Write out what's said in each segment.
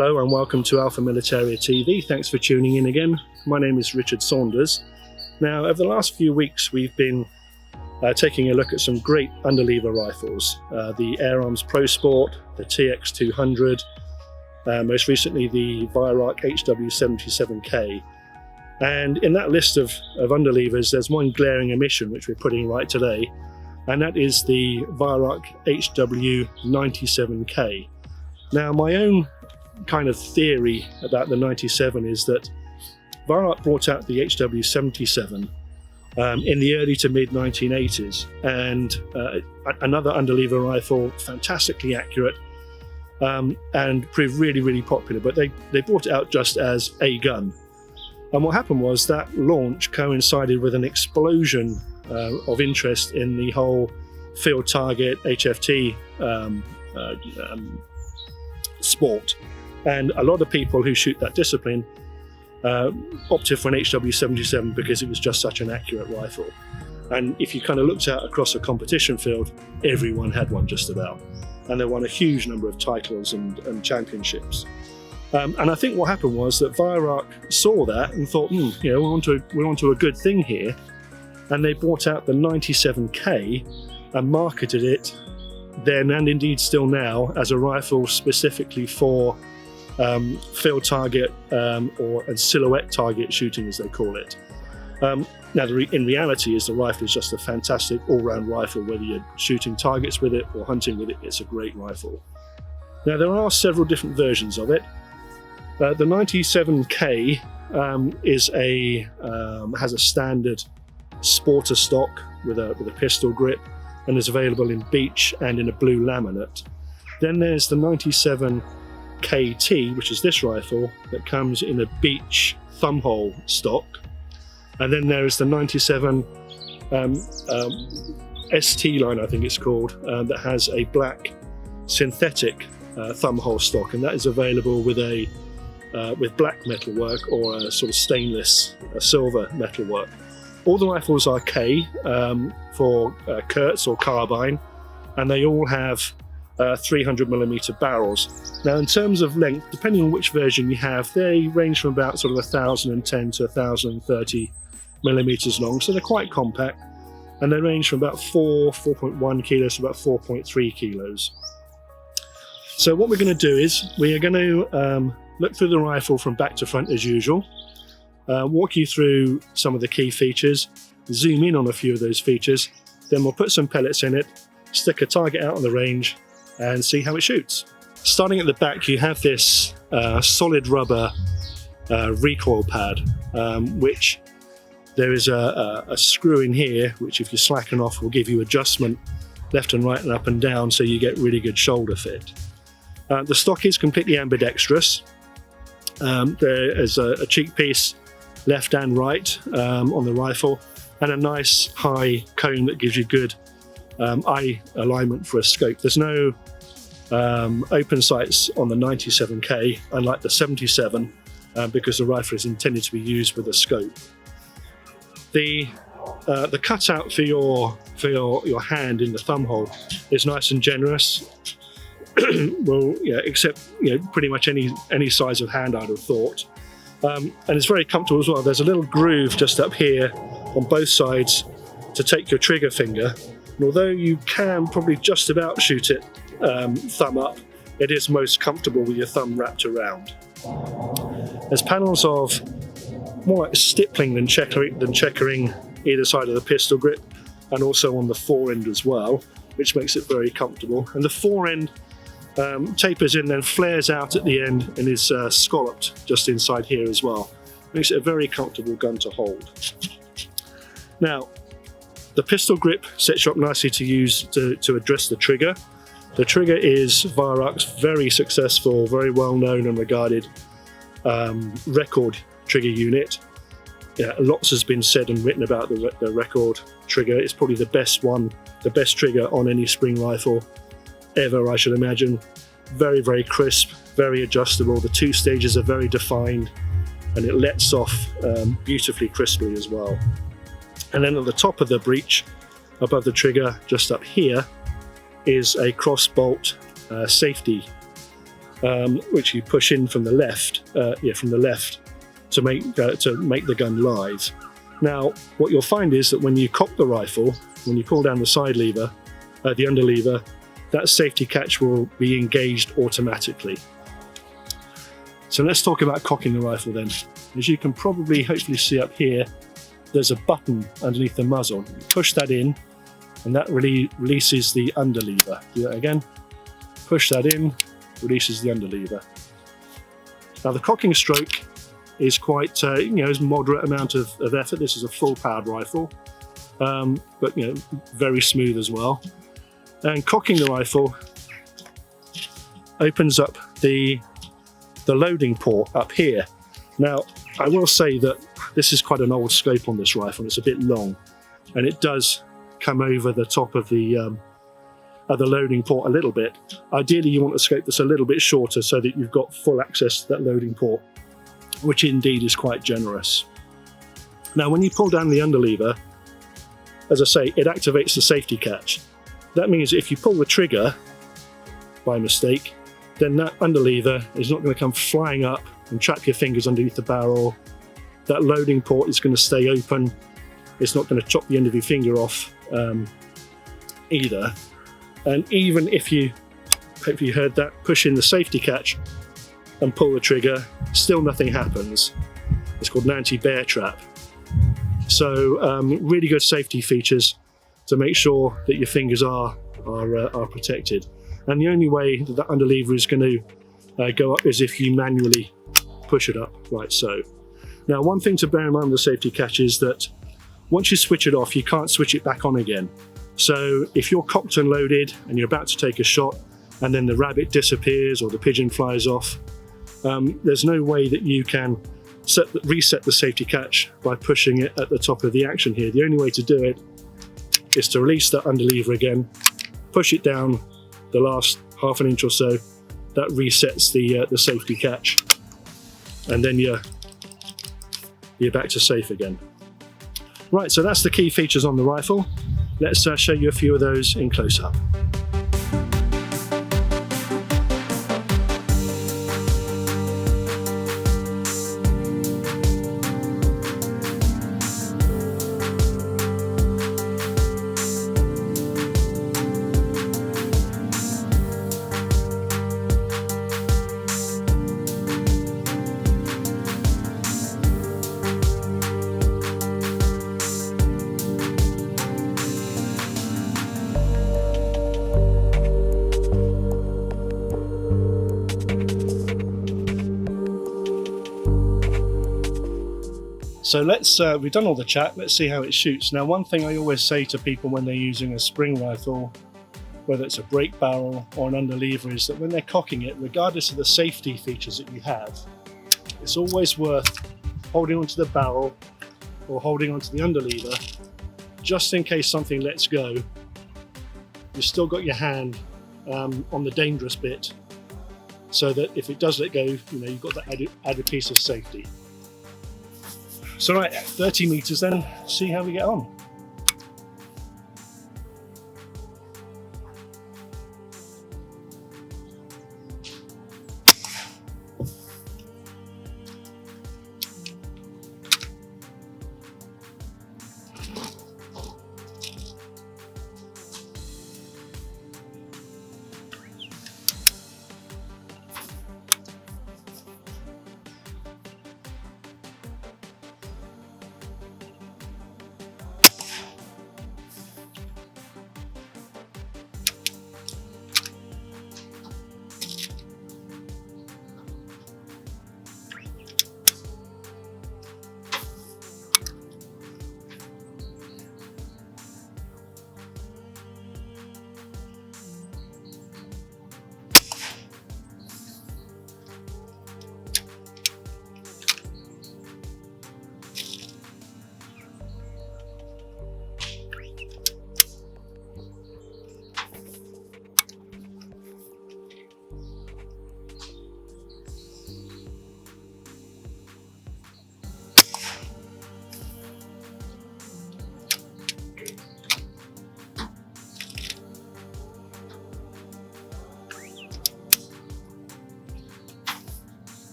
Hello and welcome to Alpha Militaria TV. Thanks for tuning in again. My name is Richard Saunders. Now, over the last few weeks we've been taking a look at some great underlever rifles. The Air Arms Pro Sport, the TX200, most recently the Weihrauch HW97k. And in that list of underlevers, there's one glaring omission which we're putting right today, and that is the Weihrauch HW97k. Now, my own kind of theory about the 97 is that Weihrauch brought out the HW77 in the early to mid 1980s, and another underlever rifle, fantastically accurate, and proved really popular, but they brought it out just as a gun. And what happened was that launch coincided with an explosion of interest in the whole field target HFT sport, and a lot of people who shoot that discipline opted for an HW77 because it was just such an accurate rifle. And if you kind of looked out across a competition field, everyone had one just about, and they won a huge number of titles and championships. And I think what happened was that Weihrauch saw that and thought, we're onto a good thing here, and they brought out the 97k and marketed it then, and indeed still now, as a rifle specifically for field target and silhouette target shooting, as they call it. Now, in reality, the rifle is just a fantastic all-round rifle. Whether you're shooting targets with it or hunting with it, it's a great rifle. Now, there are several different versions of it. The 97k has a standard sporter stock with a pistol grip, and is available in beech and in a blue laminate. Then there's the 97KT, which is this rifle, that comes in a beech thumbhole stock. And then there is the 97 ST line, I think it's called, that has a black synthetic thumbhole stock, and that is available with black metalwork or a sort of stainless silver metalwork. All the rifles are K for Kurtz or carbine, and they all have 300mm barrels. Now, in terms of length, depending on which version you have, they range from about sort of 1010 to 1030mm long, so they're quite compact, and they range from about 4.1 kilos to about 4.3 kilos. So what we're going to do is we are going to look through the rifle from back to front as usual, walk you through some of the key features, zoom in on a few of those features, then we'll put some pellets in it, stick a target out on the range, and see how it shoots. Starting at the back, you have this solid rubber recoil pad, which there is a screw in here, which if you slacken off will give you adjustment left and right and up and down, so you get really good shoulder fit. The stock is completely ambidextrous. There is a cheek piece left and right on the rifle, and a nice high cone that gives you good eye alignment for a scope. There's no open sights on the 97k, unlike the 77, because the rifle is intended to be used with a scope. The cutout for your hand in the thumb hole is nice and generous. Well, yeah, except pretty much any size of hand, I'd have thought, and it's very comfortable as well. There's a little groove just up here on both sides to take your trigger finger, and although you can probably just about shoot it thumb up, it is most comfortable with your thumb wrapped around. There's panels of more like stippling than checkering either side of the pistol grip, and also on the fore end as well, which makes it very comfortable. And the fore end tapers in, then flares out at the end, and is scalloped just inside here as well. Makes it a very comfortable gun to hold. Now, the pistol grip sets you up nicely to use to address the trigger. The trigger is Weihrauch's very successful, very well known and regarded record trigger unit. Yeah, lots has been said and written about the record trigger. It's probably the best trigger on any spring rifle ever, I should imagine. Very crisp, very adjustable. The two stages are very defined, and it lets off beautifully crisply as well. And then at the top of the breech, above the trigger, just up here, is a cross bolt safety which you push in from the left, to make the gun live. Now, what you'll find is that when you cock the rifle, when you pull down the side lever, the under lever, that safety catch will be engaged automatically. So let's talk about cocking the rifle then. As you can probably hopefully see up here, there's a button underneath the muzzle. You push that in, and that really releases the under lever. Do that again. Push that in, releases the under lever. Now the cocking stroke is quite, is moderate amount of effort. This is a full powered rifle, but very smooth as well. And cocking the rifle opens up the loading port up here. Now, I will say that this is quite an old scope on this rifle. It's a bit long, and it does come over the top of the loading port a little bit. Ideally, you want a scope that's a little bit shorter so that you've got full access to that loading port, which indeed is quite generous. Now, when you pull down the under lever, as I say, it activates the safety catch. That means if you pull the trigger by mistake, then that under lever is not going to come flying up and trap your fingers underneath the barrel. That loading port is going to stay open. It's not going to chop the end of your finger off either. And even if you, hopefully you heard that, push in the safety catch and pull the trigger, still nothing happens. It's called an anti-bear trap. So really good safety features to make sure that your fingers are protected. And the only way that under lever is going to go up is if you manually push it up like so. Now, one thing to bear in mind with the safety catch is that once you switch it off, you can't switch it back on again. So if you're cocked and loaded and you're about to take a shot and then the rabbit disappears or the pigeon flies off, there's no way that you can reset the safety catch by pushing it at the top of the action here. The only way to do it is to release that under lever again, push it down the last half an inch or so. That resets the safety catch, and then you're back to safe again. Right, so that's the key features on the rifle. Let's show you a few of those in close-up. So we've done all the chat, let's see how it shoots. Now, one thing I always say to people when they're using a spring rifle, whether it's a break barrel or an under lever, is that when they're cocking it, regardless of the safety features that you have, it's always worth holding onto the barrel or holding onto the under lever, just in case something lets go. You've still got your hand on the dangerous bit, so that if it does let go, you've got that added piece of safety. So right, 30 meters then, see how we get on.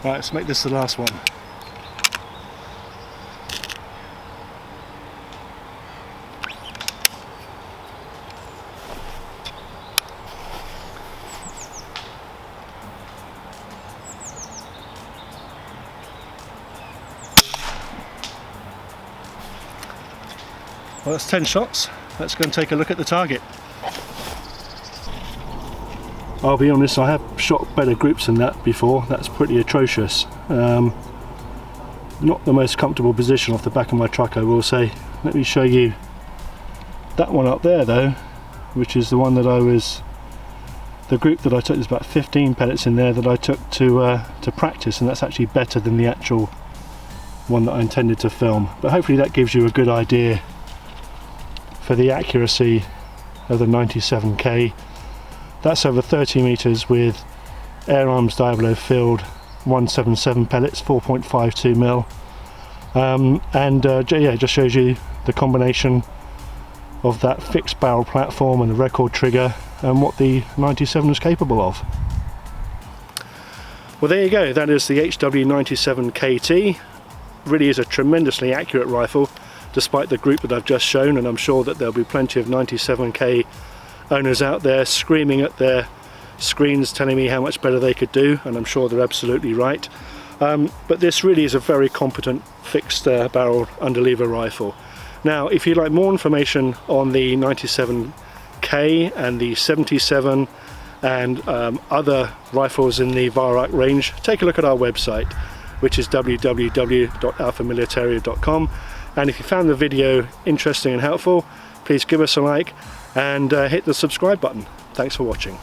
Right, let's make this the last one. Well, that's 10 shots. Let's go and take a look at the target. I'll be honest, I have shot better groups than that before. That's pretty atrocious. Not the most comfortable position off the back of my truck, I will say. Let me show you that one up there though, which is the one that the group that I took. There's about 15 pellets in there that I took to practice, and that's actually better than the actual one that I intended to film. But hopefully that gives you a good idea for the accuracy of the 97k. That's over 30 meters with Air Arms Diablo filled 177 pellets, 4.52 mil, and yeah, it just shows you the combination of that fixed barrel platform and the record trigger and what the 97 is capable of. Well, there you go. That is the HW97KT. Really is a tremendously accurate rifle, despite the group that I've just shown, and I'm sure that there'll be plenty of 97k owners out there screaming at their screens telling me how much better they could do, and I'm sure they're absolutely right. But this really is a very competent fixed barrel underlever rifle. Now, if you'd like more information on the 97k and the 77 and other rifles in the Weihrauch range, take a look at our website, which is www.alphamilitario.com. And if you found the video interesting and helpful, please give us a like and hit the subscribe button. Thanks for watching.